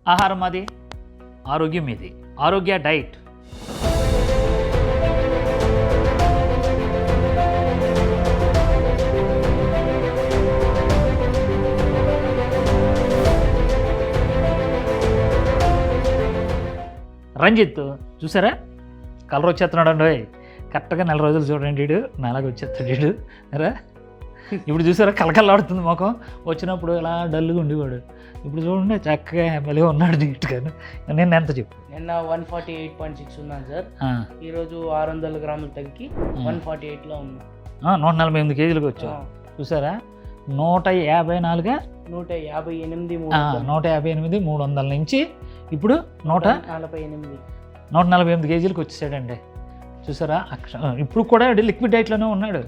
ఆహారం మాది, ఆరోగ్యం మీది. ఆరోగ్య డైట్. రంజిత్ చూసారా కలర్ వచ్చేస్తున్నాడు అండి. కరెక్ట్గా 4 రోజులు చూడండి, వీడు నాలాగా వచ్చేస్తాడు వీడు రా. ఇప్పుడు చూసారా కలకల్లాడుతుంది ముఖం. వచ్చినప్పుడు ఇలా డల్గా ఉండేవాడు, ఇప్పుడు చూడండి చక్కగా ఎమ్మెల్యే ఉన్నాడు నీట్గా. నేను ఎంత చెప్పు, నిన్న 148.6 ఉన్నాను సార్. ఈరోజు 600 గ్రాములు తగ్గి 148లో ఉన్నా. 148 కేజీలకు వచ్చావు. చూసారా 154 158 300 నుంచి ఇప్పుడు 148 కేజీలకు వచ్చేసాడండి. చూసారా ఇప్పుడు కూడా లిక్విడ్ డైట్లోనే ఉన్నాడు.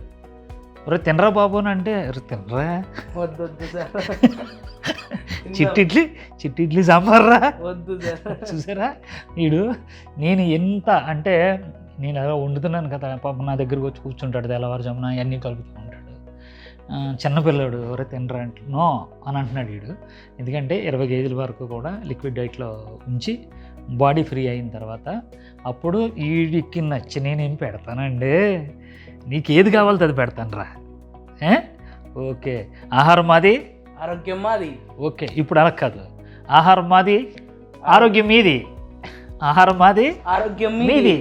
ఒరే తినరా బాబు అని అంటే తినరా, వద్దు సార్, చిట్టి ఇడ్లీ సాంబార్రా వద్దు సార్. చూసారా వీడు, నేను ఎంత అంటే నేను అలా వండుతున్నాను కదా, పాప నా దగ్గరకు వచ్చి కూర్చుంటాడు తెల్లవారుజామున, అన్నీ కలుపుతూ ఉంటాడు. చిన్నపిల్లాడు ఎవరైతే తినరా అంటే నో అని అంటున్నాడు వీడు. ఎందుకంటే 20 కేజీల వరకు కూడా లిక్విడ్ డైట్లో ఉంచి బాడీ ఫ్రీ అయిన తర్వాత అప్పుడు వీడికి నచ్చి నేనేం పెడతానండి, నీకేది కావాలో అది పెడతాను రా. ఓకే ఆహారం మాది, ఆరోగ్యం మాది. ఓకే ఇప్పుడు అలా కాదు, ఆహారం మాది, ఆరోగ్యం మీది. ఆహారం మాది, ఆరోగ్యం మీది.